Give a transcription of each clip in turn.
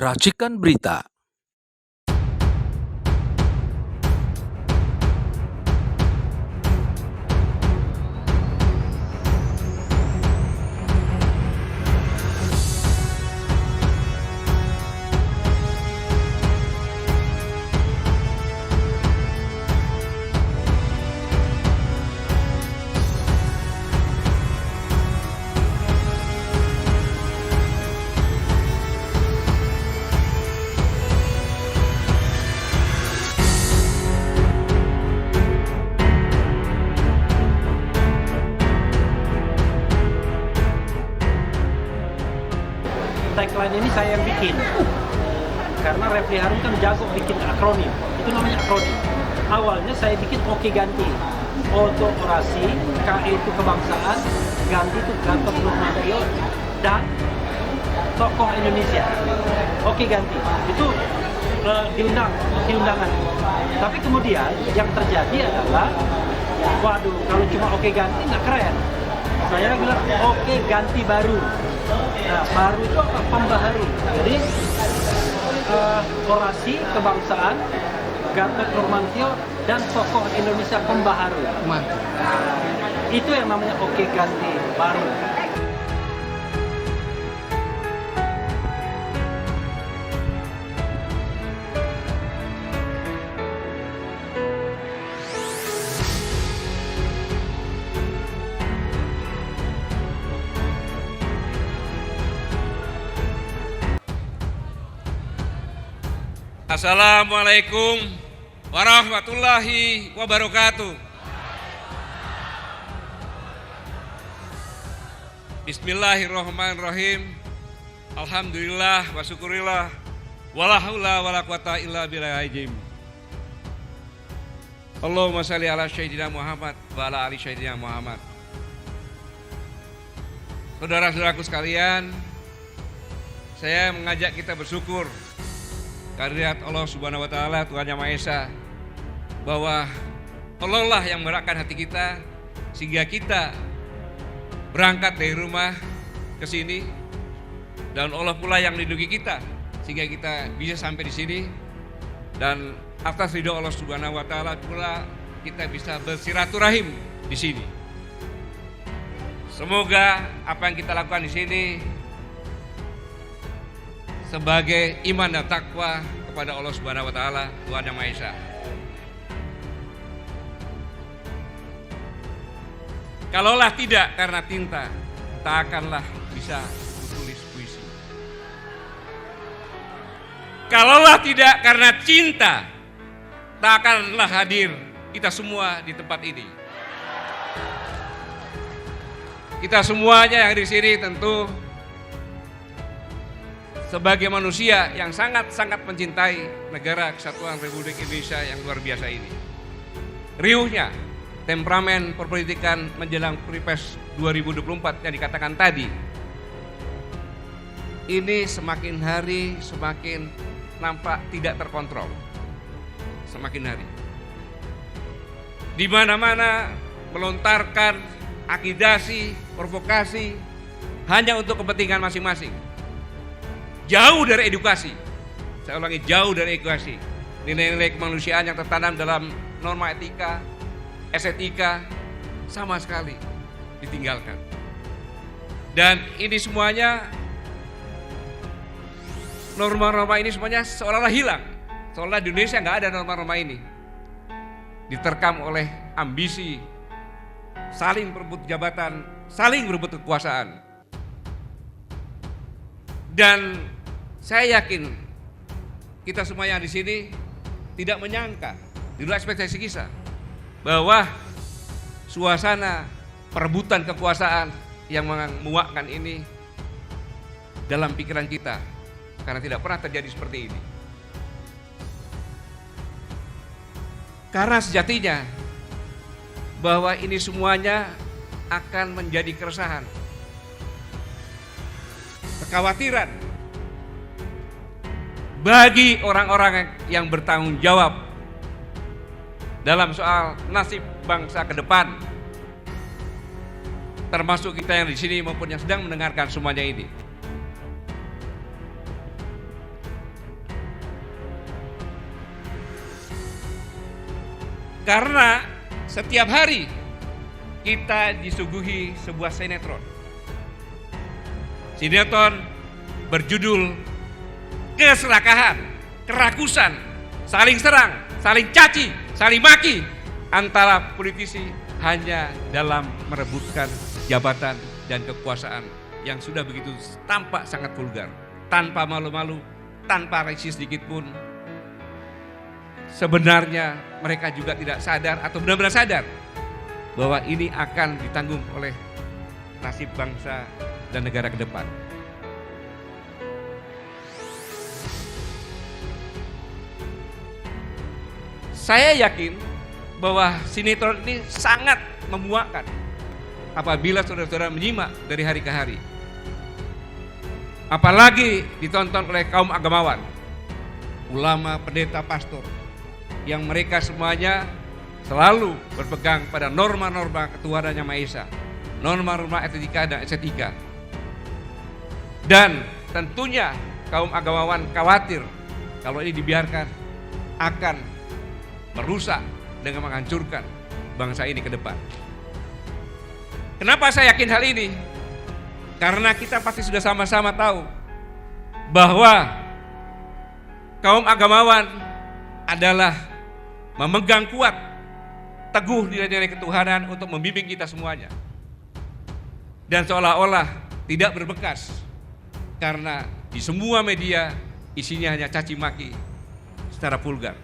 Racikan Berita. Tagline ini saya yang bikin karena Refli Harun kan jago bikin akronim, itu namanya akronim. Awalnya saya bikin Oke Ganti, O itu orasi, K itu kebangsaan, Ganti itu Gatot Nurmantio, dan tokoh Indonesia. Oke Ganti itu di undangan. Tapi kemudian yang terjadi adalah, waduh, kalau cuma Oke Ganti nggak keren. Saya bilang Oke Ganti baru. Nah, baru itu apa? Pembaharu. Jadi orasi kebangsaan, Gatot Nurmantio, dan tokoh Indonesia pembaharu. Mantap. Itu yang namanya Oke Ganti baru. Assalamualaikum warahmatullahi wabarakatuh. Bismillahirrahmanirrahim. Alhamdulillah wa syukurillah. Wala haula wala quwata illa billahil azim. Allahumma shalli ala sayyidina Muhammad wa ala ali sayyidina Muhammad. Saudara-saudaraku sekalian, saya mengajak kita bersyukur kehadirat Allah Subhanahu wa Ta'ala, Tuhan Yang Maha Esa, bahwa Allah lah yang menggerakkan hati kita sehingga kita berangkat dari rumah ke sini, dan Allah pula yang melindungi kita sehingga kita bisa sampai di sini, dan atas ridho Allah Subhanahu wa Ta'ala pula kita bisa bersiraturahim di sini. Semoga apa yang kita lakukan di sini sebagai iman dan takwa kepada Allah Subhanahu wa Ta'ala, Tuhan Yang Maha Esa. Kalaulah tidak karena tinta, tak akanlah bisa menulis puisi. Kalaulah tidak karena cinta, tak akanlah hadir kita semua di tempat ini. Kita semuanya yang di sini tentu sebagai manusia yang sangat-sangat mencintai negara kesatuan Republik Indonesia yang luar biasa ini. Riuhnya temperamen perpolitikan menjelang Pilpres 2024 yang dikatakan tadi, ini semakin hari semakin nampak tidak terkontrol. Semakin hari. Di mana-mana melontarkan akidasi, provokasi hanya untuk kepentingan masing-masing. Jauh dari edukasi, saya ulangi, jauh dari edukasi. Nilai-nilai kemanusiaan yang tertanam dalam norma etika, estetika sama sekali ditinggalkan. Dan ini semuanya, norma-norma ini semuanya seolah-olah hilang. Seolah di Indonesia nggak ada norma-norma ini. Diterkam oleh ambisi, saling berebut jabatan, saling berebut kekuasaan. Dan saya yakin kita semua yang di sini tidak menyangka di luar ekspektasi kita bahwa suasana perebutan kekuasaan yang menguakkan ini dalam pikiran kita, karena tidak pernah terjadi seperti ini. Karena sejatinya bahwa ini semuanya akan menjadi keresahan, kekhawatiran bagi orang-orang yang bertanggung jawab dalam soal nasib bangsa ke depan, termasuk kita yang di sini maupun yang sedang mendengarkan semuanya ini. Karena setiap hari kita disuguhi sebuah sinetron. Sinetron berjudul keserakahan, kerakusan, saling serang, saling caci, saling maki antara politisi hanya dalam merebutkan jabatan dan kekuasaan yang sudah begitu tampak sangat vulgar, tanpa malu-malu, tanpa rasis sedikit pun. Sebenarnya mereka juga tidak sadar atau benar-benar sadar bahwa ini akan ditanggung oleh nasib bangsa dan negara ke depan. Saya yakin bahwa sinetron ini sangat memuakkan apabila saudara-saudara menyimak dari hari ke hari. Apalagi ditonton oleh kaum agamawan, ulama, pendeta, pastor, yang mereka semuanya selalu berpegang pada norma-norma ketuhanan Yang Maha Esa, norma-norma etika dan estetika. Dan tentunya kaum agamawan khawatir kalau ini dibiarkan akan merusak dengan menghancurkan bangsa ini ke depan. Kenapa saya yakin hal ini? Karena kita pasti sudah sama-sama tahu bahwa kaum agamawan adalah memegang kuat teguh nilai-nilai ketuhanan untuk membimbing kita semuanya. Dan seolah-olah tidak berbekas karena di semua media isinya hanya caci maki secara vulgar.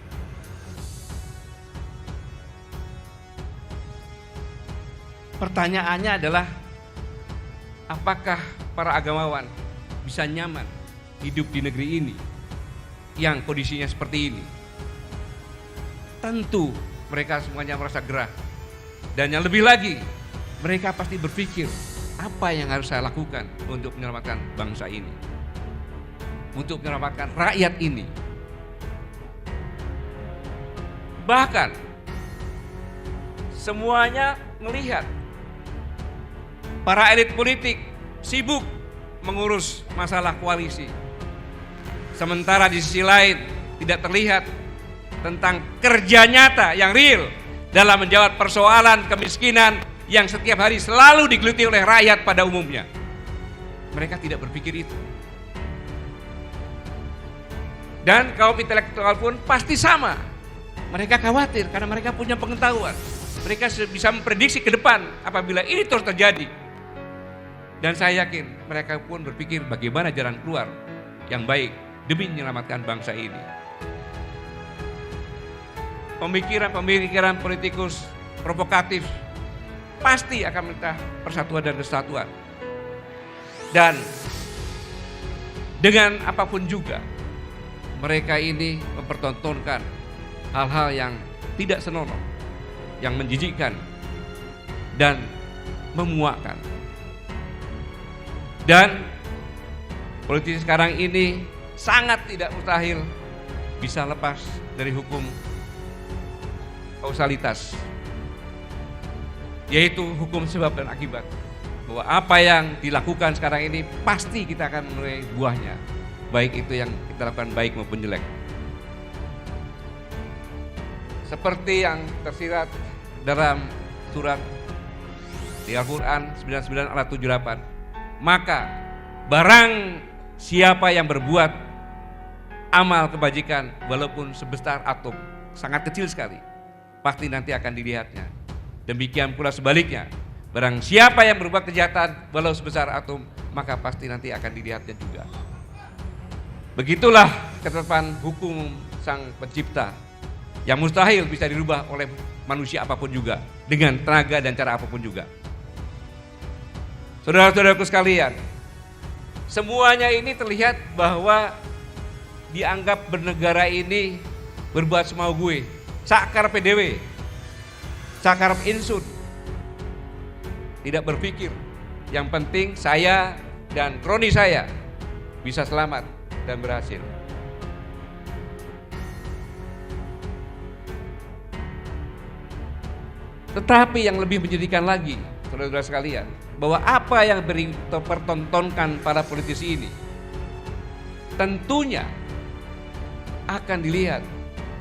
Pertanyaannya adalah, apakah para agamawan bisa nyaman hidup di negeri ini yang kondisinya seperti ini? Tentu mereka semuanya merasa gerah. Dan yang lebih lagi, mereka pasti berpikir, apa yang harus saya lakukan untuk menyelamatkan bangsa ini? Untuk menyelamatkan rakyat ini. Bahkan semuanya melihat para elit politik sibuk mengurus masalah koalisi. Sementara di sisi lain tidak terlihat tentang kerja nyata yang real dalam menjawab persoalan kemiskinan yang setiap hari selalu digeluti oleh rakyat pada umumnya. Mereka tidak berpikir itu. Dan kaum intelektual pun pasti sama. Mereka khawatir karena mereka punya pengetahuan. Mereka bisa memprediksi ke depan apabila ini terus terjadi. Dan saya yakin mereka pun berpikir bagaimana jalan keluar yang baik demi menyelamatkan bangsa ini. Pemikiran-pemikiran politikus provokatif pasti akan minta persatuan dan kesatuan. Dan dengan apapun juga, mereka ini mempertontonkan hal-hal yang tidak senonoh, yang menjijikkan dan memuakkan. Dan politisi sekarang ini sangat tidak mustahil bisa lepas dari hukum kausalitas, yaitu hukum sebab dan akibat. Bahwa apa yang dilakukan sekarang ini pasti kita akan menuai buahnya, baik itu yang kita lakukan baik maupun jelek. Seperti yang tersirat dalam surat di Al-Quran 99 ayat 78, maka barang siapa yang berbuat amal kebajikan walaupun sebesar atom, sangat kecil sekali, pasti nanti akan dilihatnya. Demikian pula sebaliknya, barang siapa yang berbuat kejahatan walau sebesar atom, maka pasti nanti akan dilihatnya juga. Begitulah ketetapan hukum Sang Pencipta yang mustahil bisa dirubah oleh manusia apapun juga, dengan tenaga dan cara apapun juga. Saudara-saudaraku sekalian, semuanya ini terlihat bahwa dianggap bernegara ini berbuat semau gue, sakar PDW, sakar insun, tidak berpikir yang penting saya dan kroni saya bisa selamat dan berhasil. Tetapi yang lebih menyedihkan lagi, saudara-saudara sekalian, bahwa apa yang dipertontonkan para politisi ini tentunya akan dilihat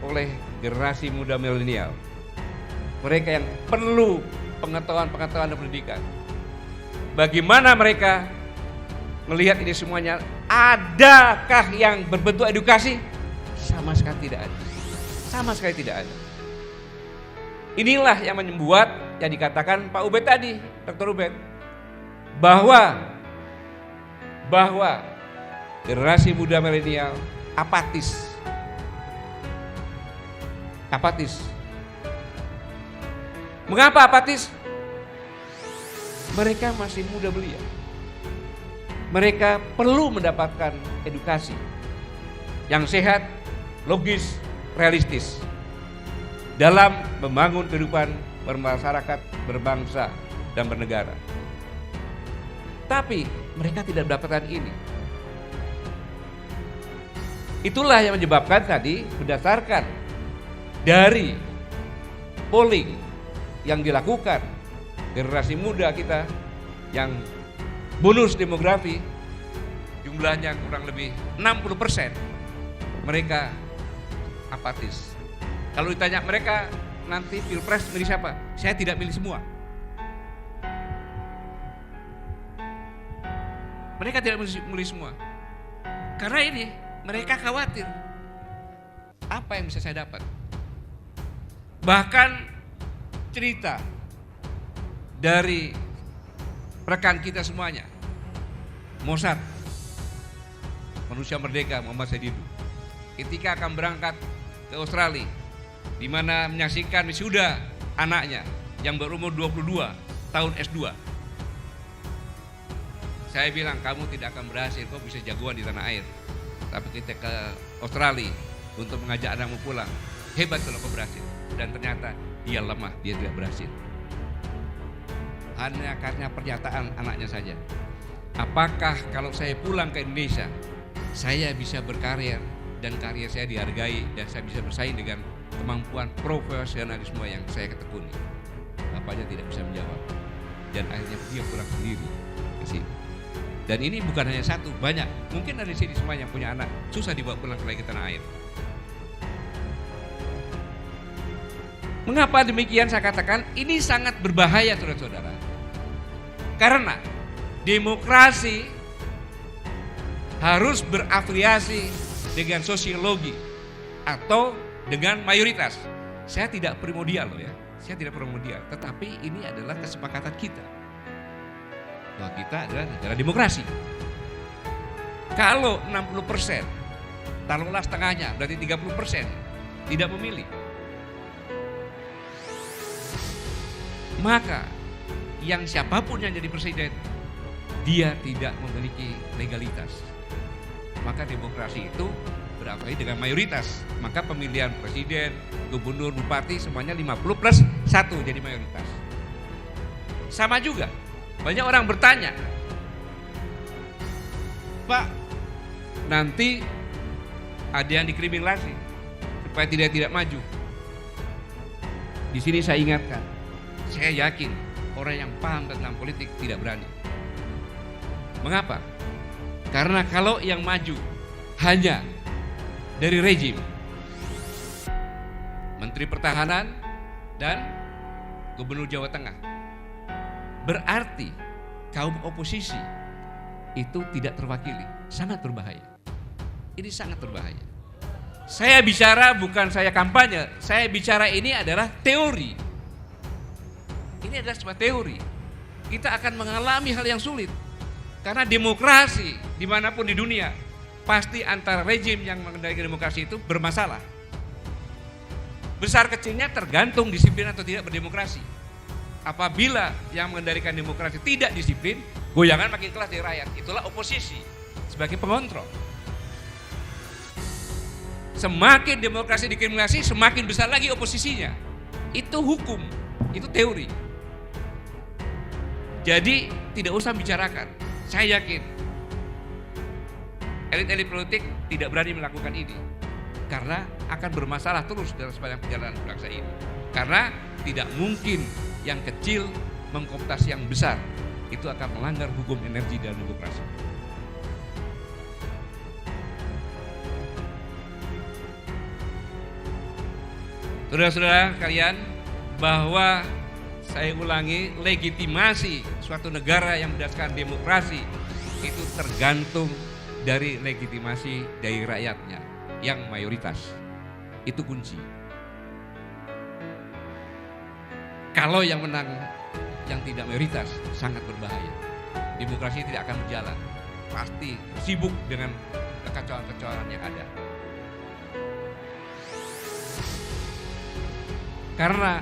oleh generasi muda milenial mereka yang perlu pengetahuan dan pendidikan. Bagaimana mereka melihat ini semuanya? Adakah yang berbentuk edukasi? Sama sekali tidak ada. Sama sekali tidak ada. Inilah yang membuat yang dikatakan Pak Ubed tadi, Dr. Ubed, bahwa generasi muda milenial apatis. Mengapa apatis? Mereka masih muda belia. Mereka perlu mendapatkan edukasi yang sehat, logis, realistis dalam membangun kehidupan bermasyarakat, berbangsa, dan bernegara. Tapi mereka tidak mendapatkan ini. Itulah yang menyebabkan tadi berdasarkan dari polling yang dilakukan generasi muda kita yang bonus demografi jumlahnya kurang lebih 60%, mereka apatis. Kalau ditanya mereka nanti pilpres milih siapa? Saya tidak milih semua. Mereka tidak milih semua. Karena ini mereka khawatir apa yang bisa saya dapat. Bahkan cerita dari rekan kita semuanya, Mossad, manusia merdeka Muhammad Saididu, ketika akan berangkat ke Australia, di mana menyaksikan wisuda anaknya yang berumur 22 tahun S2. Saya bilang, kamu tidak akan berhasil, kau bisa jagoan di tanah air. Tapi kita ke Australia untuk mengajak anakmu pulang, hebat kalau kau berhasil. Dan ternyata dia lemah, dia tidak berhasil. Hanya karena pernyataan anaknya saja. Apakah kalau saya pulang ke Indonesia, saya bisa berkarir dan karir saya dihargai dan saya bisa bersaing dengan kemampuan profesionalisme yang saya ketekuni? Bapaknya tidak bisa menjawab. Dan akhirnya dia pulang sendiri ke sini. Dan ini bukan hanya satu, banyak. Mungkin dari sini semua yang punya anak susah dibawa pulang ke tanah air. Mengapa demikian? Saya katakan ini sangat berbahaya, saudara-saudara. Karena demokrasi harus berafiliasi dengan sosiologi atau dengan mayoritas. Saya tidak primordial loh ya, saya tidak primordial. Tetapi ini adalah kesepakatan kita. Bahwa kita adalah negara demokrasi. Kalau 60%, taruhlah setengahnya, berarti 30% tidak memilih. Maka yang siapapun yang jadi presiden, dia tidak memiliki legalitas. Maka demokrasi itu berafiliasi dengan mayoritas. Maka pemilihan presiden, gubernur, bupati semuanya 50+1 jadi mayoritas. Sama juga, banyak orang bertanya, Pak, nanti ada yang dikriminalisasi supaya tidak maju. Di sini saya ingatkan, saya yakin orang yang paham tentang politik tidak berani. Mengapa? Karena kalau yang maju hanya dari rejim, Menteri Pertahanan dan Gubernur Jawa Tengah, berarti kaum oposisi itu tidak terwakili. Sangat berbahaya. Ini sangat berbahaya. Saya bicara bukan saya kampanye, saya bicara ini adalah teori. Ini adalah sebuah teori. Kita akan mengalami hal yang sulit. Karena demokrasi dimanapun di dunia, pasti antara rejim yang mengendalikan demokrasi itu bermasalah. Besar kecilnya tergantung disiplin atau tidak berdemokrasi. Apabila yang mengendalikan demokrasi tidak disiplin, goyangan makin keras dari rakyat. Itulah oposisi sebagai pengontrol. Semakin demokrasi dikriminalisasi, semakin besar lagi oposisinya. Itu hukum, itu teori. Jadi tidak usah bicarakan. Saya yakin elit-elit politik tidak berani melakukan ini karena akan bermasalah terus dalam sepanjang perjalanan bangsa ini. Karena tidak mungkin yang kecil mengkooptasi yang besar. Itu akan melanggar hukum energi dan demokrasi. Saudara-saudara kalian, bahwa saya ulangi, legitimasi suatu negara yang berdasarkan demokrasi itu tergantung dari legitimasi dari rakyatnya yang mayoritas. Itu kunci. Kalau yang menang yang tidak mayoritas sangat berbahaya. Demokrasi tidak akan berjalan. Pasti sibuk dengan kekacauan-kekacauan yang ada. Karena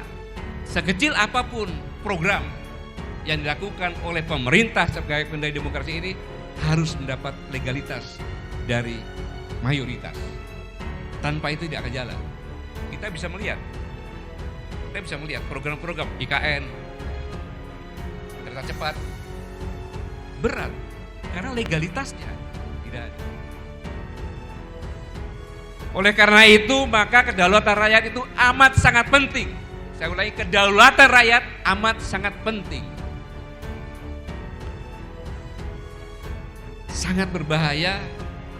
sekecil apapun program yang dilakukan oleh pemerintah sebagai pendiri demokrasi ini harus mendapat legalitas dari mayoritas. Tanpa itu tidak akan jalan. Kita bisa melihat program-program IKN, kereta cepat, berat karena legalitasnya tidak ada. Oleh karena itu maka kedaulatan rakyat itu amat sangat penting. Saya ulangi, kedaulatan rakyat amat sangat penting. Sangat berbahaya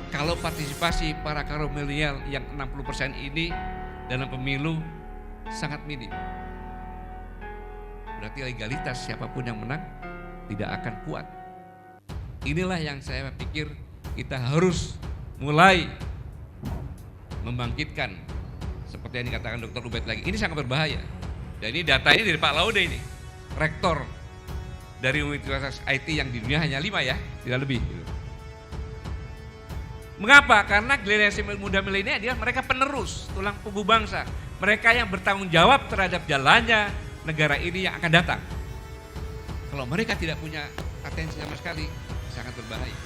kalau partisipasi para kaum milenial yang 60% ini dalam pemilu sangat minim. Berarti legalitas siapapun yang menang tidak akan kuat. Inilah yang saya pikir kita harus mulai membangkitkan seperti yang dikatakan Dr. Ubed lagi. Ini sangat berbahaya. Dan ini data ini dari Pak Laude ini, rektor dari Universitas IT yang di dunia hanya 5 ya, tidak lebih. Mengapa? Karena generasi muda milenial adalah mereka penerus, tulang punggung bangsa. Mereka yang bertanggung jawab terhadap jalannya negara ini yang akan datang. Kalau mereka tidak punya atensi sama sekali, sangat berbahaya.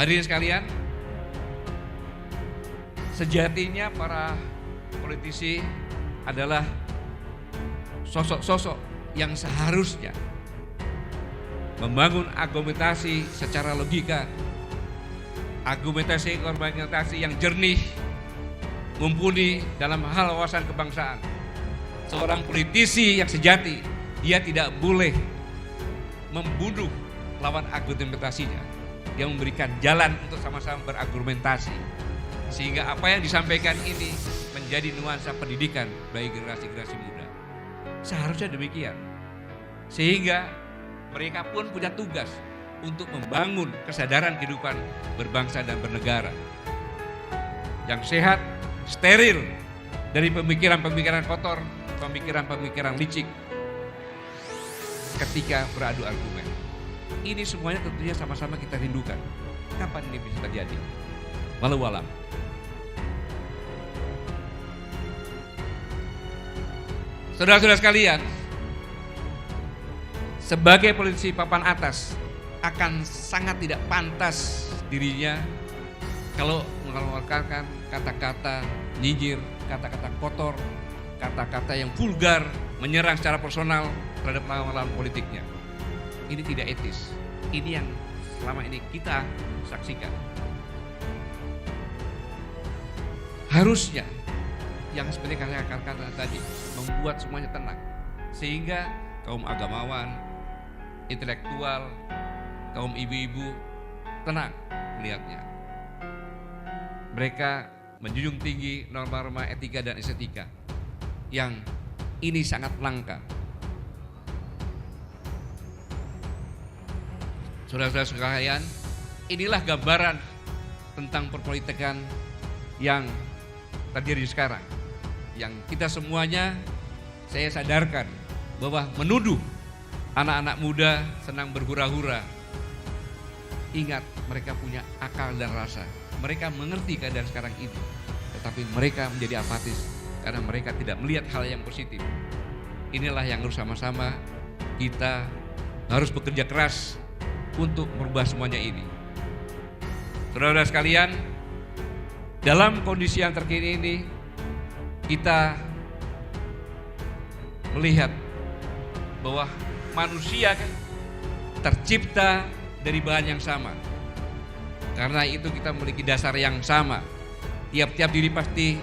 Hadirin sekalian, sejatinya para politisi adalah sosok-sosok yang seharusnya membangun argumentasi secara logika, argumentasi yang jernih, mumpuni dalam hal wawasan kebangsaan. Seorang politisi yang sejati, dia tidak boleh membunuh lawan argumentasinya. Dia memberikan jalan untuk sama-sama berargumentasi. Sehingga apa yang disampaikan ini menjadi nuansa pendidikan bagi generasi-generasi muda. Seharusnya demikian. Sehingga mereka pun punya tugas untuk membangun kesadaran kehidupan berbangsa dan bernegara. Yang sehat, steril dari pemikiran-pemikiran kotor, pemikiran-pemikiran licik ketika beradu argumen. Ini semuanya tentunya sama-sama kita rindukan. Kapan ini bisa terjadi? Walau alam. Saudara-saudara sekalian, sebagai politisi papan atas akan sangat tidak pantas dirinya kalau mengeluarkan kata-kata nyinyir, kata-kata kotor, kata-kata yang vulgar, menyerang secara personal terhadap lawan-lawan politiknya. Ini tidak etis. Ini yang selama ini kita saksikan. Harusnya yang seperti saya katakan tadi, membuat semuanya tenang. Sehingga kaum agamawan, intelektual, kaum ibu-ibu tenang melihatnya. Mereka menjunjung tinggi norma-norma etika dan estetika yang ini sangat langka. Saudara-saudara sekalian, inilah gambaran tentang perpolitikan yang terjadi sekarang. Yang kita semuanya, saya sadarkan bahwa menuduh anak-anak muda senang berhura-hura. Ingat, mereka punya akal dan rasa. Mereka mengerti keadaan sekarang ini. Tetapi mereka menjadi apatis karena mereka tidak melihat hal yang positif. Inilah yang harus sama-sama kita harus bekerja keras untuk merubah semuanya ini. Saudara-saudara sekalian, dalam kondisi yang terkini ini kita melihat bahwa manusia tercipta dari bahan yang sama. Karena itu kita memiliki dasar yang sama. Tiap-tiap diri pasti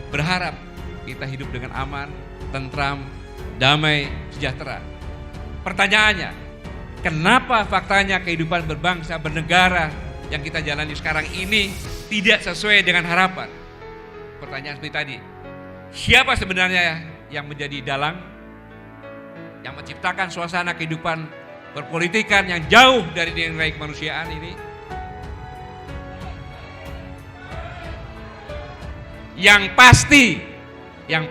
berharap kita hidup dengan aman, tentram, damai, sejahtera. Pertanyaannya, kenapa faktanya kehidupan berbangsa, bernegara yang kita jalani sekarang ini tidak sesuai dengan harapan. Pertanyaan seperti tadi, siapa sebenarnya yang menjadi dalang, yang menciptakan suasana kehidupan berpolitikan yang jauh dari nilai kemanusiaan ini? Yang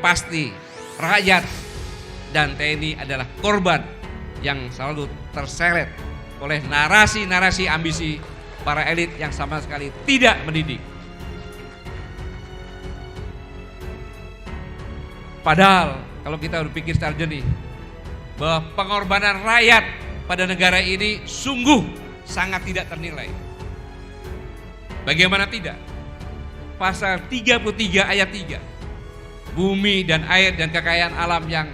pasti rakyat dan TNI adalah korban yang selalu terseret oleh narasi-narasi ambisi para elit yang sama sekali tidak mendidik. Padahal kalau kita berpikir secara jernih bahwa pengorbanan rakyat pada negara ini sungguh sangat tidak ternilai. Bagaimana tidak? Pasal 33 ayat 3. Bumi dan air dan kekayaan alam yang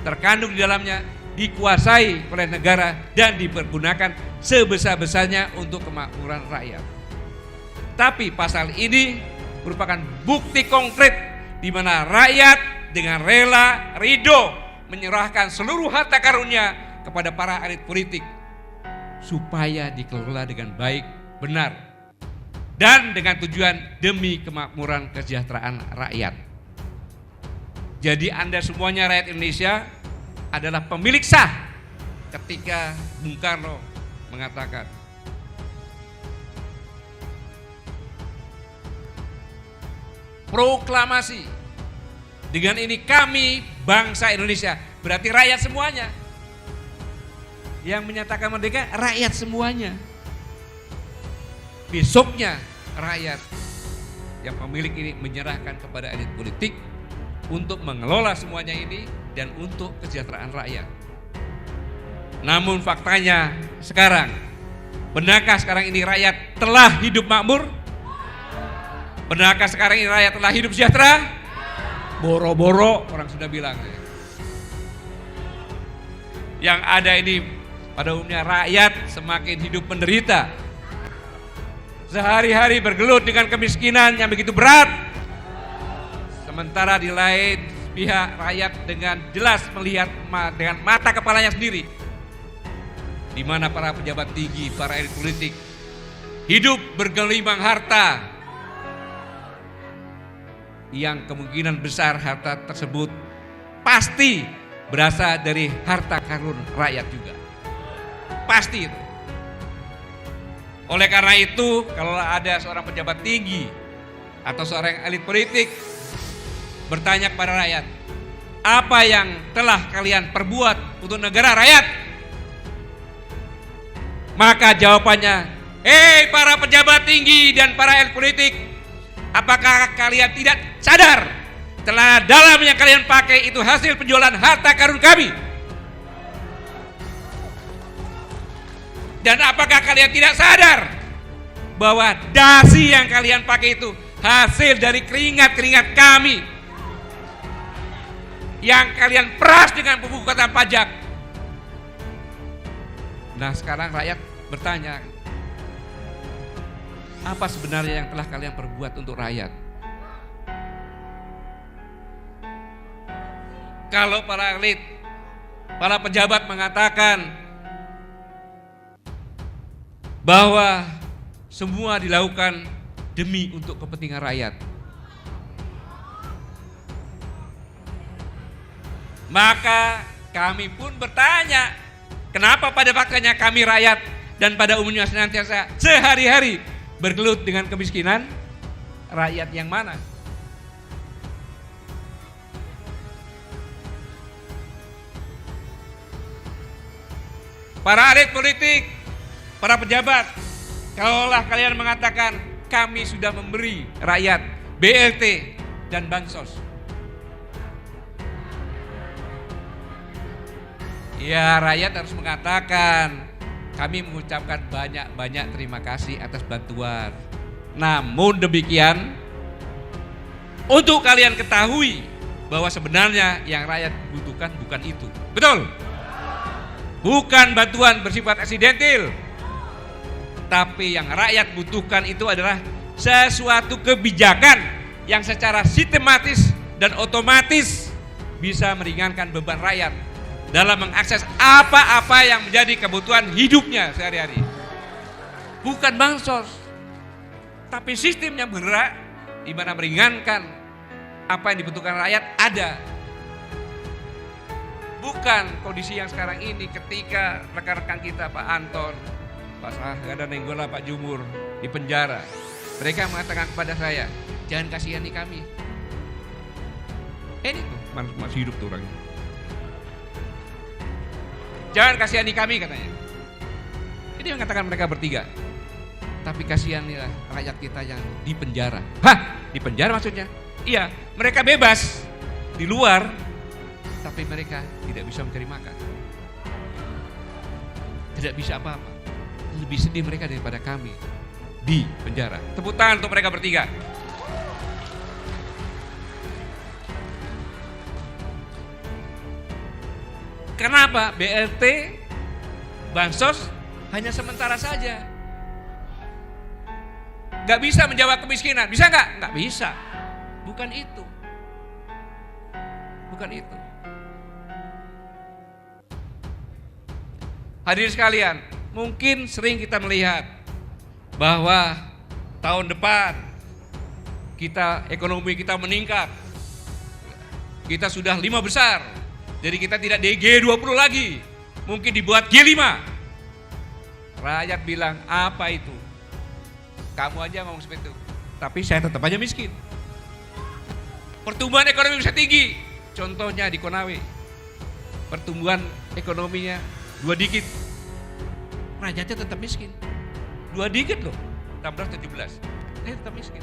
terkandung di dalamnya dikuasai oleh negara dan dipergunakan sebesar-besarnya untuk kemakmuran rakyat. Tapi pasal ini merupakan bukti konkret di mana rakyat dengan rela, ridho menyerahkan seluruh harta karunia kepada para elit politik supaya dikelola dengan baik, benar, dan dengan tujuan demi kemakmuran kesejahteraan rakyat. Jadi Anda semuanya rakyat Indonesia adalah pemilik sah ketika Bung Karno mengatakan proklamasi, dengan ini kami bangsa Indonesia, berarti rakyat semuanya. Yang menyatakan merdeka rakyat semuanya. Besoknya rakyat yang pemilik ini menyerahkan kepada elit politik untuk mengelola semuanya ini dan untuk kesejahteraan rakyat. Namun faktanya sekarang, benarkah sekarang ini rakyat telah hidup makmur? Benarkah sekarang ini rakyat telah hidup sejahtera? Boro-boro orang sudah bilang. Yang ada ini pada umumnya rakyat semakin hidup menderita. Sehari-hari bergelut dengan kemiskinan yang begitu berat. Sementara di lain pihak rakyat dengan jelas melihat dengan mata kepalanya sendiri di mana para pejabat tinggi, para elit politik hidup bergelimang harta yang kemungkinan besar harta tersebut pasti berasal dari harta karun rakyat juga. Pasti itu. Oleh karena itu, kalau ada seorang pejabat tinggi atau seorang elit politik bertanya kepada rakyat, apa yang telah kalian perbuat untuk negara rakyat? Maka jawabannya, hei para pejabat tinggi dan para elit politik, apakah kalian tidak sadar celana dalam yang kalian pakai itu hasil penjualan harta karun kami? Dan apakah kalian tidak sadar bahwa dasi yang kalian pakai itu hasil dari keringat-keringat kami yang kalian peras dengan pembukuan pajak? Nah sekarang rakyat bertanya, apa sebenarnya yang telah kalian perbuat untuk rakyat? Kalau para elit, para pejabat mengatakan bahwa semua dilakukan demi untuk kepentingan rakyat, maka kami pun bertanya, kenapa pada faktanya kami rakyat dan pada umumnya senantiasa sehari-hari bergelut dengan kemiskinan? Rakyat yang mana? Para elit politik, para pejabat, kalaulah kalian mengatakan kami sudah memberi rakyat BLT dan bansos, ya rakyat harus mengatakan kami mengucapkan banyak-banyak terima kasih atas bantuan. Namun demikian, untuk kalian ketahui bahwa sebenarnya yang rakyat butuhkan bukan itu. Betul? Bukan bantuan bersifat eksidentil. Tapi yang rakyat butuhkan itu adalah sesuatu kebijakan yang secara sistematis dan otomatis bisa meringankan beban rakyat dalam mengakses apa-apa yang menjadi kebutuhan hidupnya sehari-hari. Bukan bansos. Tapi sistem yang bergerak di mana meringankan apa yang dibutuhkan rakyat ada. Bukan kondisi yang sekarang ini ketika rekan-rekan kita Pak Anton, Pak Sahga dan Nenggola, Pak Jumur di penjara. Mereka mengatakan kepada saya, jangan kasihani kami. Ini tuh masih hidup tuh orangnya. Jangan kasihani kami katanya. Ini mengatakan mereka bertiga. Tapi kasihanilah rakyat kita yang di penjara. Hah? Di penjara maksudnya? Iya, mereka bebas di luar, tapi mereka tidak bisa mencari makan. Tidak bisa apa-apa. Lebih sedih mereka daripada kami di penjara. Tepuk tangan untuk mereka bertiga. Kenapa? BLT, bansos hanya sementara saja. Gak bisa menjawab kemiskinan. Bisa gak? Gak bisa. Bukan itu. Bukan itu. Hadirin sekalian, mungkin sering kita melihat bahwa tahun depan ekonomi kita meningkat. Kita sudah 5 besar. Jadi kita tidak di G20 lagi. Mungkin dibuat G5. Rakyat bilang, apa itu? Kamu aja ngomong seperti itu. Tapi saya tetap aja miskin. Pertumbuhan ekonomi bisa tinggi. Contohnya di Konawe. Pertumbuhan ekonominya 2 digit. Rakyatnya tetap miskin. 2 digit loh. 16-17. Dia tetap miskin.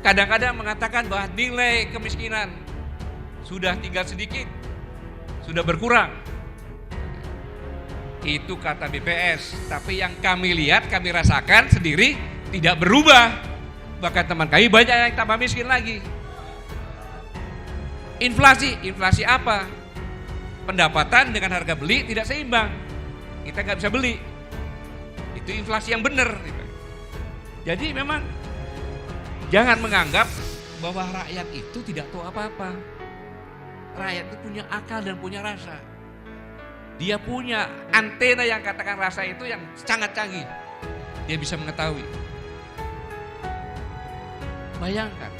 Kadang-kadang mengatakan bahwa nilai kemiskinan sudah tinggal sedikit, sudah berkurang. Itu kata BPS, tapi yang kami lihat, kami rasakan sendiri tidak berubah. Bahkan teman kami banyak yang tambah miskin lagi. Inflasi apa? Pendapatan dengan harga beli tidak seimbang. Kita nggak bisa beli. Itu inflasi yang benar. Jadi memang jangan menganggap bahwa rakyat itu tidak tahu apa-apa. Rakyat itu punya akal dan punya rasa. Dia punya antena yang katakan rasa itu yang sangat canggih. Dia bisa mengetahui. Bayangkan,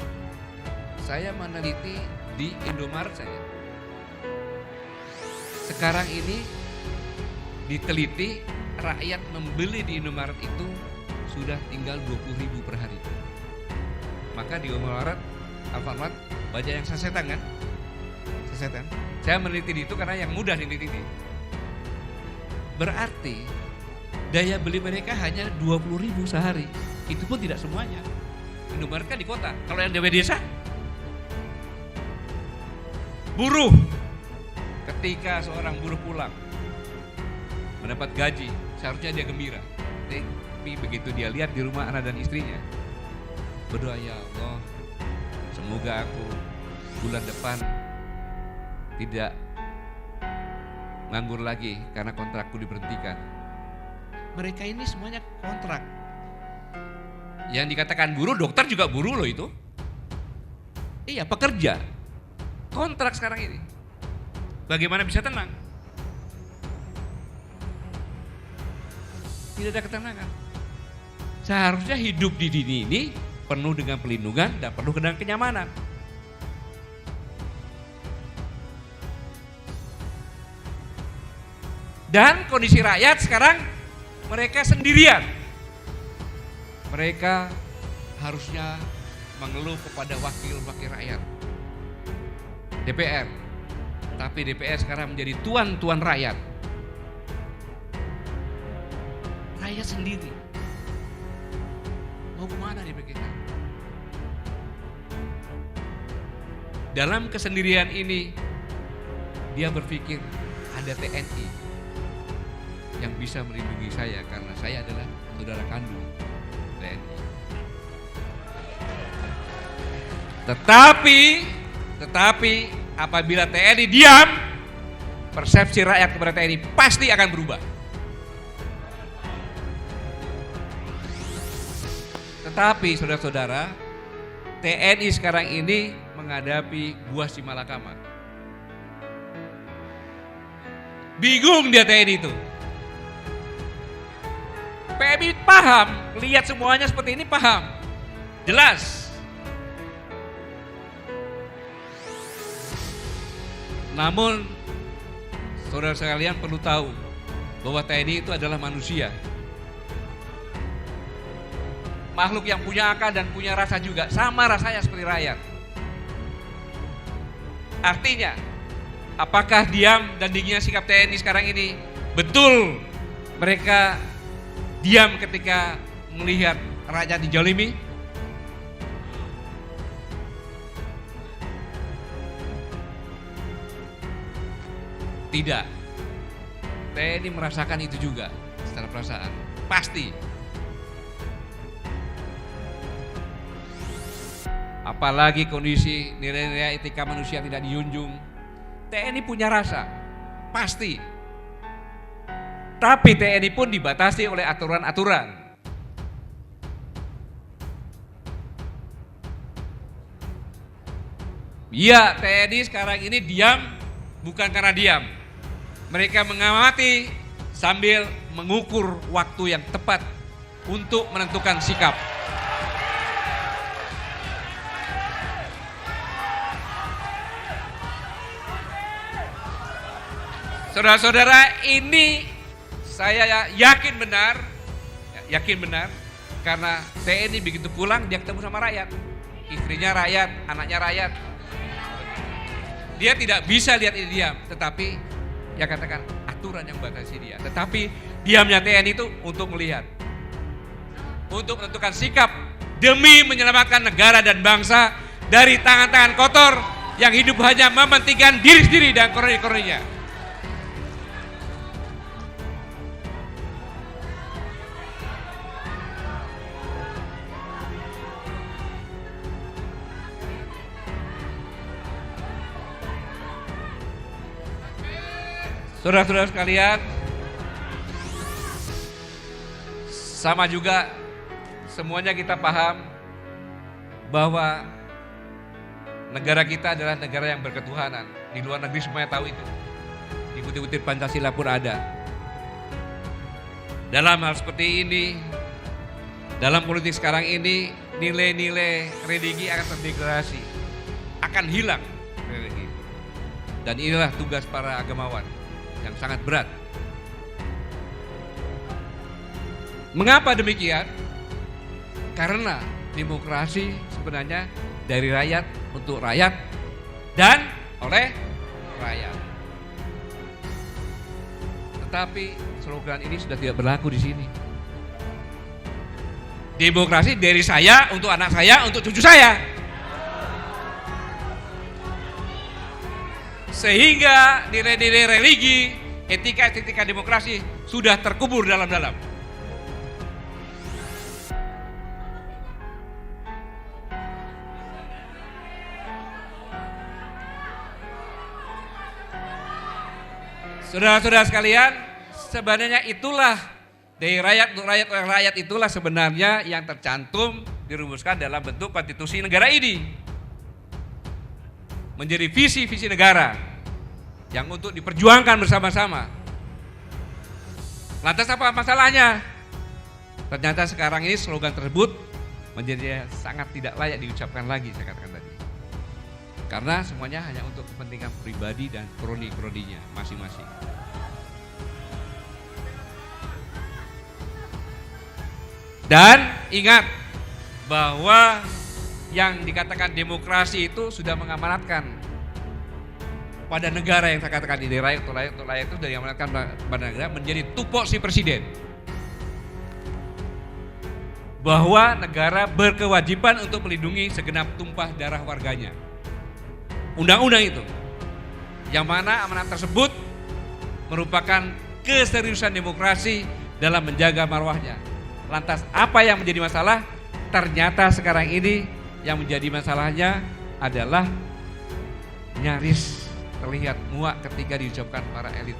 saya meneliti di Indomaret saya. Sekarang ini diteliti rakyat membeli di Indomaret itu sudah tinggal 20.000 per hari. Maka di Indomaret, Alfamart banyak yang sasetan kan? Sasetan. Saya meneliti itu karena yang mudah diliti. Berarti daya beli mereka hanya 20.000 sehari. Itu pun tidak semuanya. Indomaret kan di kota. Kalau yang di desa, buruh. Ketika seorang buruh pulang mendapat gaji, seharusnya dia gembira. Tapi begitu dia lihat di rumah anak dan istrinya, berdoa, ya Allah, semoga aku bulan depan tidak nganggur lagi karena kontrakku diberhentikan. Mereka ini semuanya kontrak. Yang dikatakan buruh, dokter juga buruh loh itu. Iya, pekerja. Kontrak sekarang ini. Bagaimana bisa tenang? Tidak ada ketenangan. Seharusnya hidup di dunia ini penuh dengan pelindungan dan penuh dengan kenyamanan. Dan kondisi rakyat sekarang mereka sendirian. Mereka harusnya mengeluh kepada wakil-wakil rakyat. DPR. Tapi DPR sekarang menjadi tuan-tuan rakyat. Rakyat sendiri. Mau kemana DPR kita? Dalam kesendirian ini, dia berpikir ada TNI yang bisa melindungi saya karena saya adalah saudara kandung TNI. Tetapi apabila TNI diam, persepsi rakyat kepada TNI pasti akan berubah. Tetapi saudara-saudara, TNI sekarang ini menghadapi buah si malakama. Bingung dia TNI itu. PMI paham, lihat semuanya seperti ini paham. Jelas. Namun saudara sekalian perlu tahu bahwa TNI itu adalah manusia. Makhluk yang punya akal dan punya rasa juga, sama rasanya seperti rakyat. Artinya, apakah diam dan dinginnya sikap TNI sekarang ini? Betul mereka diam ketika melihat rakyat dijolimi? Tidak. TNI merasakan itu juga secara perasaan. Pasti. Apalagi kondisi nilai-nilai etika manusia tidak dijunjung. TNI punya rasa. Pasti. Tapi TNI pun dibatasi oleh aturan-aturan. Ya, TNI sekarang ini diam bukan karena diam. Mereka mengamati sambil mengukur waktu yang tepat untuk menentukan sikap. Saudara-saudara, ini saya yakin benar karena TNI begitu pulang dia ketemu sama rakyat, istrinya rakyat, anaknya rakyat. Dia tidak bisa lihat ini diam, tetapi ya katakan aturan yang batasi dia. Tetapi diamnya TNI itu untuk melihat, untuk menentukan sikap demi menyelamatkan negara dan bangsa dari tangan-tangan kotor yang hidup hanya mementingkan diri sendiri dan kroni-kroninya. Saudara-saudara sekalian, sama juga semuanya kita paham bahwa negara kita adalah negara yang berketuhanan. Di luar negeri semuanya tahu itu. Di butir-butir Pancasila pun ada. Dalam hal seperti ini, dalam politik sekarang ini, nilai-nilai religi akan terdegradasi, akan hilang religi. Dan inilah tugas para agamawan yang sangat berat. Mengapa demikian? Karena demokrasi sebenarnya dari rakyat untuk rakyat dan oleh rakyat. Tetapi slogan ini sudah tidak berlaku di sini. Demokrasi dari saya untuk anak saya untuk cucu saya. Sehingga nilai-nilai religi, etika demokrasi sudah terkubur dalam-dalam. Saudara-saudara sekalian, sebenarnya itulah dari rakyat untuk rakyat oleh rakyat itulah sebenarnya yang tercantum dirumuskan dalam bentuk konstitusi negara ini. Menjadi visi-visi negara yang untuk diperjuangkan bersama-sama. Lantas apa masalahnya? Ternyata sekarang ini slogan tersebut menjadi sangat tidak layak diucapkan lagi, saya katakan tadi. Karena semuanya hanya untuk kepentingan pribadi dan kroni-kroninya masing-masing. Dan ingat bahwa yang dikatakan demokrasi itu sudah mengamanatkan pada negara yang saya katakan ini rakyat itu sudah diamanatkan pada negara menjadi tupoksi presiden. Bahwa negara berkewajiban untuk melindungi segenap tumpah darah warganya. Undang-undang itu. Yang mana amanat tersebut merupakan keseriusan demokrasi dalam menjaga marwahnya. Lantas apa yang menjadi masalah? Ternyata sekarang ini yang menjadi masalahnya adalah nyaris terlihat muak ketika diucapkan para elit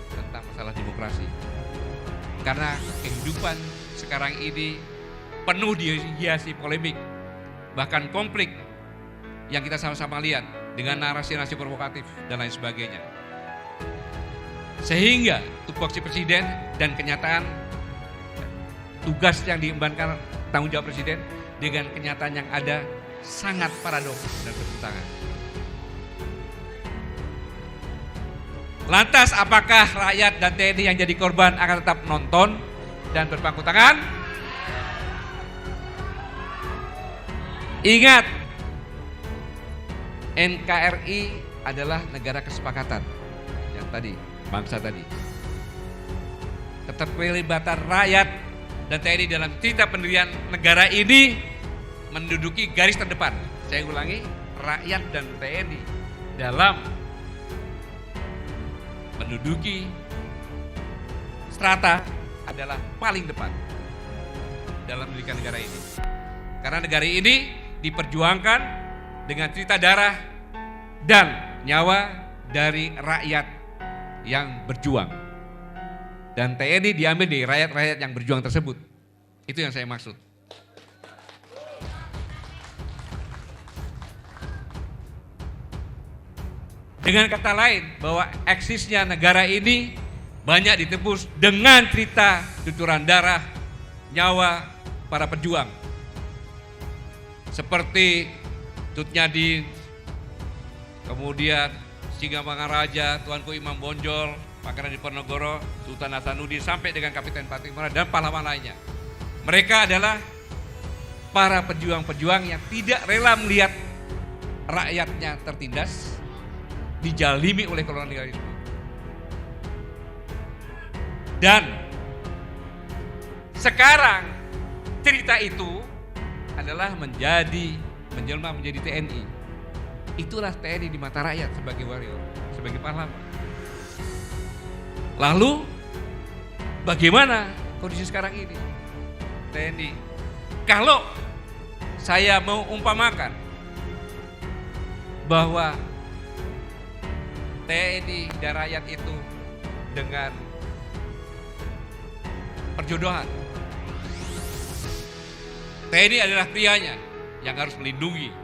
tentang masalah demokrasi. Karena kehidupan sekarang ini penuh dihiasi polemik, bahkan konflik yang kita sama-sama lihat dengan narasi-narasi provokatif dan lain sebagainya. Sehingga tupoksi presiden dan kenyataan tugas yang diembankan tanggung jawab Presiden dengan kenyataan yang ada sangat paradoks dan bertentangan. Lantas apakah rakyat dan TNI yang jadi korban akan tetap nonton dan berpangku tangan? Ingat, NKRI adalah negara kesepakatan yang tadi, bangsa tadi. Keterlibatan rakyat dan TNI dalam cerita pendirian negara ini menduduki garis terdepan. Saya ulangi, rakyat dan TNI dalam menduduki strata adalah paling depan dalam mendirikan negara ini. Karena negara ini diperjuangkan dengan cerita darah dan nyawa dari rakyat yang berjuang. Dan TNI diambil dari rakyat-rakyat yang berjuang tersebut. Itu yang saya maksud. Dengan kata lain, bahwa eksisnya negara ini banyak ditebus dengan cerita cucuran darah, nyawa para pejuang. Seperti Tut Nyadin, kemudian Singa Mangaraja, Tuanku Imam Bonjol, Pangeran Diponegoro, Sultan Hasanuddin, sampai dengan Kapiten Patimura dan pahlawan lainnya. Mereka adalah para pejuang-pejuang yang tidak rela melihat rakyatnya tertindas, dijalimi oleh kolonialisme. Dan sekarang cerita itu adalah menjelma menjadi TNI. Itulah TNI di mata rakyat sebagai warrior, sebagai pahlawan. Lalu bagaimana kondisi sekarang ini? TNI. Kalau saya mau umpamakan bahwa TNI dan rakyat itu dengan perjodohan. TNI adalah prianya yang harus melindungi.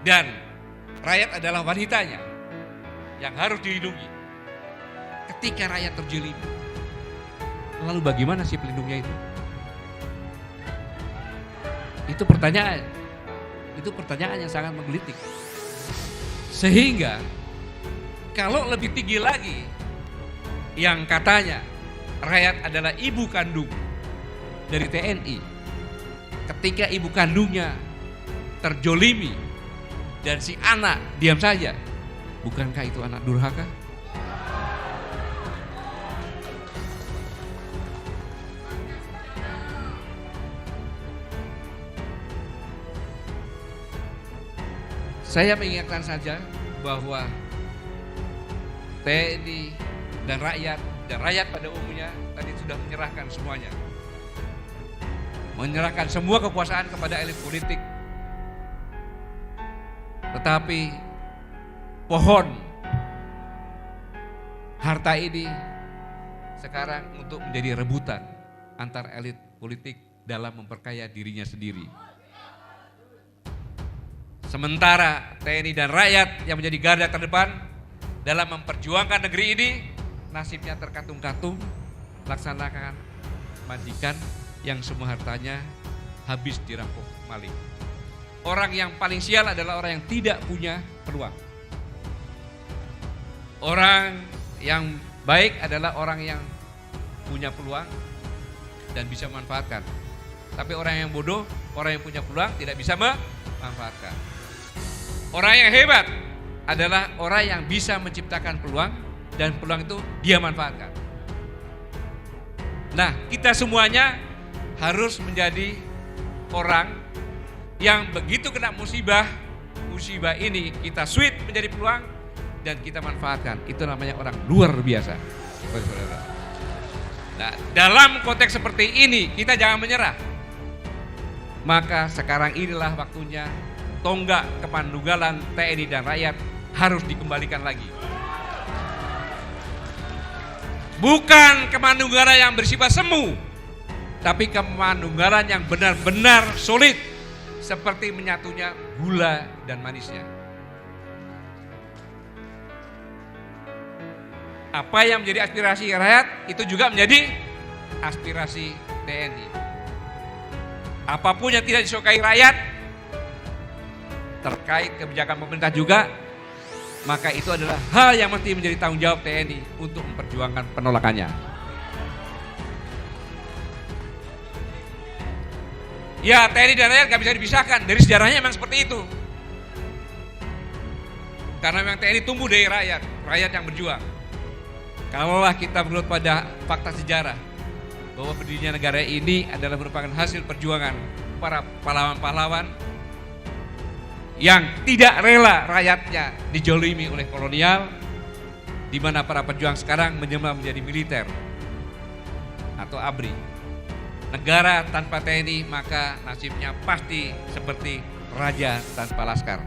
Dan rakyat adalah wanitanya yang harus dilindungi. Ketika rakyat terjelimi, lalu bagaimana si pelindungnya itu? Itu pertanyaan. Itu pertanyaan yang sangat menggelitik. Sehingga kalau lebih tinggi lagi yang katanya rakyat adalah ibu kandung dari TNI. Ketika ibu kandungnya terjolimi dan si anak diam saja, bukankah itu anak durhaka? Saya mengingatkan saja bahwa TNI dan rakyat pada umumnya tadi sudah menyerahkan semuanya. Menyerahkan semua kekuasaan kepada elit politik. Tetapi pohon harta ini sekarang untuk menjadi rebutan antar elit politik dalam memperkaya dirinya sendiri. Sementara TNI dan rakyat yang menjadi garda terdepan dalam memperjuangkan negeri ini, nasibnya terkatung-katung, laksanakan majikan yang semua hartanya habis dirampok maling. Orang yang paling sial adalah orang yang tidak punya peluang. Orang yang baik adalah orang yang punya peluang dan bisa memanfaatkan. Tapi orang yang bodoh, orang yang punya peluang tidak bisa memanfaatkan. Orang yang hebat adalah orang yang bisa menciptakan peluang dan peluang itu dia manfaatkan. Nah, kita semuanya harus menjadi orang yang begitu kena musibah ini kita switch menjadi peluang dan kita manfaatkan. Itu namanya orang luar biasa. Nah, dalam konteks seperti ini kita jangan menyerah. Maka sekarang inilah waktunya tonggak kepandunggalan TNI dan rakyat harus dikembalikan lagi. Bukan kepandunggalan yang bersifat semu, tapi kepandunggalan yang benar-benar solid, seperti menyatunya gula dan manisnya. Apa yang menjadi aspirasi rakyat itu juga menjadi aspirasi TNI. Apapun yang tidak disukai rakyat, terkait kebijakan pemerintah juga, maka itu adalah hal yang mesti menjadi tanggung jawab TNI untuk memperjuangkan penolakannya. Ya, TNI dan rakyat gak bisa dipisahkan, dari sejarahnya memang seperti itu. Karena memang TNI tumbuh dari rakyat, rakyat yang berjuang. Kalaulah kita berlutut pada fakta sejarah, bahwa berdirinya negara ini adalah merupakan hasil perjuangan para pahlawan-pahlawan yang tidak rela rakyatnya dijolimi oleh kolonial, di mana para pejuang sekarang menyembah menjadi militer atau ABRI. Negara tanpa TNI maka nasibnya pasti seperti raja tanpa laskar.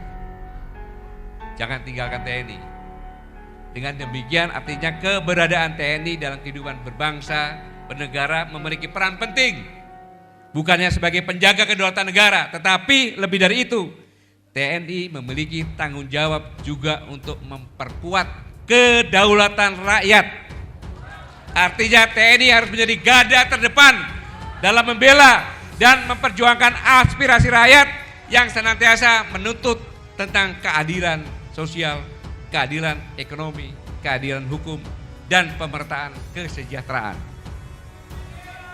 Jangan tinggalkan TNI. Dengan demikian artinya keberadaan TNI dalam kehidupan berbangsa, bernegara memiliki peran penting. Bukannya sebagai penjaga kedaulatan negara, tetapi lebih dari itu, TNI memiliki tanggung jawab juga untuk memperkuat kedaulatan rakyat. Artinya TNI harus menjadi garda terdepan dalam membela dan memperjuangkan aspirasi rakyat yang senantiasa menuntut tentang keadilan sosial, keadilan ekonomi, keadilan hukum, dan pemerataan kesejahteraan.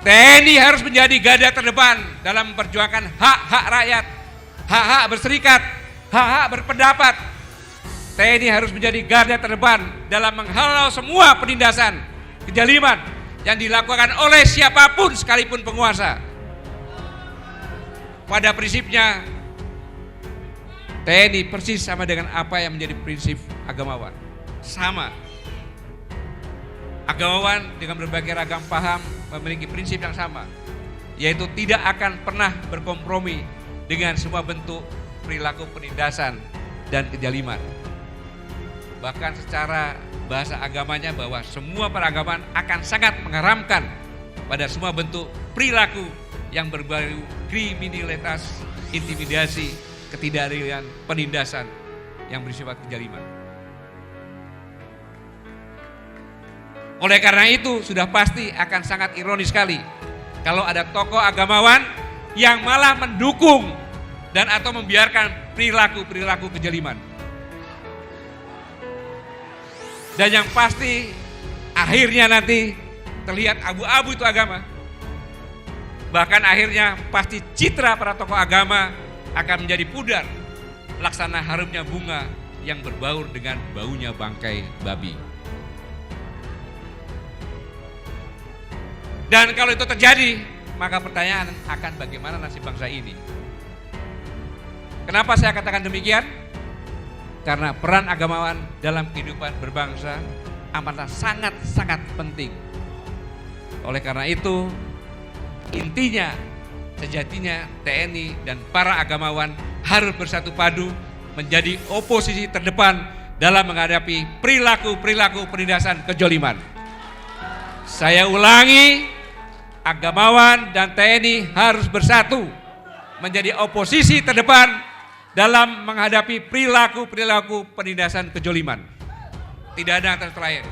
TNI harus menjadi garda terdepan dalam memperjuangkan hak-hak rakyat, hak-hak berserikat, hak-hak berpendapat. TNI harus menjadi garda terdepan dalam menghalau semua penindasan, kejaliman yang dilakukan oleh siapapun sekalipun penguasa. Pada prinsipnya, TNI persis sama dengan apa yang menjadi prinsip agamawan. Sama. Agamawan dengan berbagai ragam paham memiliki prinsip yang sama, yaitu tidak akan pernah berkompromi dengan semua bentuk perilaku penindasan dan kejaliman. Bahkan secara bahasa agamanya bahwa semua peragaman akan sangat mengharamkan pada semua bentuk perilaku yang berbau kriminalitas, intimidasi, ketidakadilan, penindasan yang bersifat kejaliman. Oleh karena itu sudah pasti akan sangat ironis sekali kalau ada tokoh agamawan yang malah mendukung dan atau membiarkan perilaku-perilaku kejaliman. Dan yang pasti akhirnya nanti terlihat abu-abu itu agama. Bahkan akhirnya pasti citra para tokoh agama akan menjadi pudar, laksana harumnya bunga yang berbaur dengan baunya bangkai babi. Dan kalau itu terjadi, maka pertanyaan akan bagaimana nasib bangsa ini. Kenapa saya katakan demikian? Karena peran agamawan dalam kehidupan berbangsa amatlah sangat-sangat penting. Oleh karena itu, intinya, sejatinya TNI dan para agamawan harus bersatu padu menjadi oposisi terdepan dalam menghadapi perilaku-perilaku penindasan kejoliman. Saya ulangi, agamawan dan TNI harus bersatu menjadi oposisi terdepan dalam menghadapi perilaku-perilaku penindasan kejoliman. Tidak ada yang lain.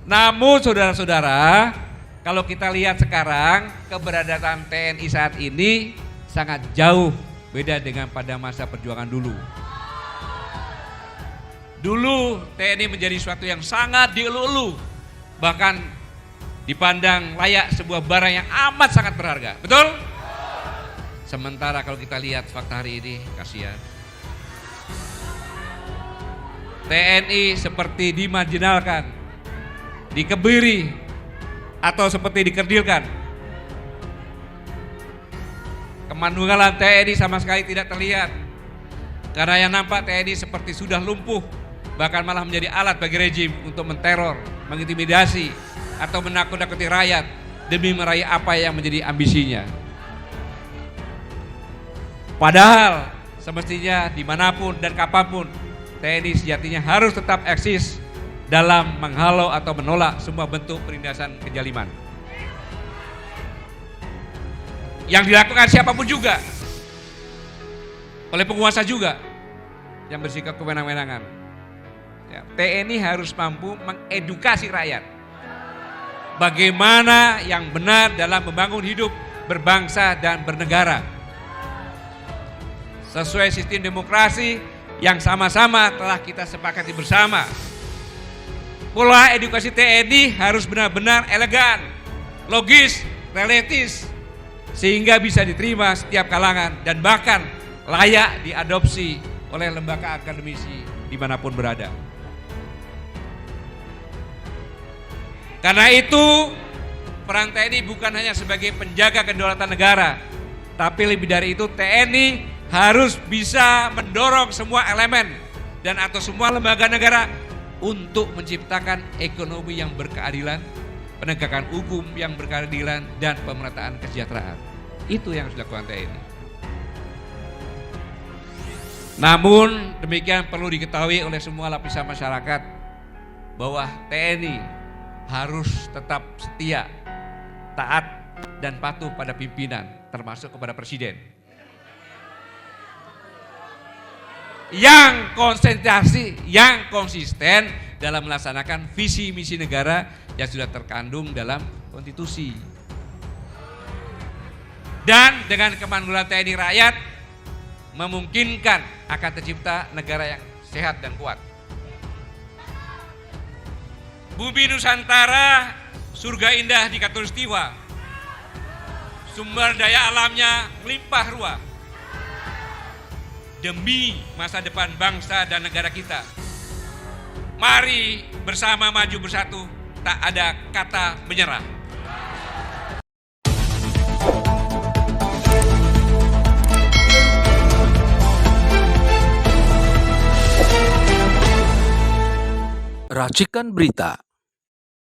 Namun saudara-saudara, kalau kita lihat sekarang keberadaan TNI saat ini sangat jauh beda dengan pada masa perjuangan dulu. Dulu TNI menjadi suatu yang sangat dielu-elu, bahkan dipandang layak sebuah barang yang amat sangat berharga. Betul? Sementara kalau kita lihat fakta hari ini, kasihan. TNI seperti dimarginalkan, dikebiri, atau seperti dikerdilkan. Kemanunggalan TNI sama sekali tidak terlihat. Karena yang nampak TNI seperti sudah lumpuh, bahkan malah menjadi alat bagi rejim untuk menteror, mengintimidasi, atau menakut-nakuti rakyat demi meraih apa yang menjadi ambisinya. Padahal semestinya dimanapun dan kapanpun TNI sejatinya harus tetap eksis dalam menghalau atau menolak semua bentuk penindasan kejaliman yang dilakukan siapapun juga, oleh penguasa juga yang bersikap kewenang-wenangan. Ya, TNI harus mampu mengedukasi rakyat bagaimana yang benar dalam membangun hidup berbangsa dan bernegara. Sesuai sistem demokrasi yang sama-sama telah kita sepakati bersama. Pola edukasi TNI harus benar-benar elegan, logis, realistis, sehingga bisa diterima setiap kalangan dan bahkan layak diadopsi oleh lembaga akademisi dimanapun berada. Karena itu, peran TNI bukan hanya sebagai penjaga kedaulatan negara, tapi lebih dari itu TNI harus bisa mendorong semua elemen dan atau semua lembaga negara untuk menciptakan ekonomi yang berkeadilan, penegakan hukum yang berkeadilan, dan pemerataan kesejahteraan. Itu yang harus dilakukan TNI. Namun demikian perlu diketahui oleh semua lapisan masyarakat bahwa TNI harus tetap setia, taat, dan patuh pada pimpinan, termasuk kepada presiden. Yang konsentrasi, yang konsisten dalam melaksanakan visi misi negara yang sudah terkandung dalam konstitusi. Dan dengan kemandulan TNI rakyat memungkinkan akan tercipta negara yang sehat dan kuat. Bumi Nusantara, surga indah di Katulistiwa. Sumber daya alamnya melimpah ruah. Demi masa depan bangsa dan negara kita. Mari bersama maju bersatu, tak ada kata menyerah. Racikan Berita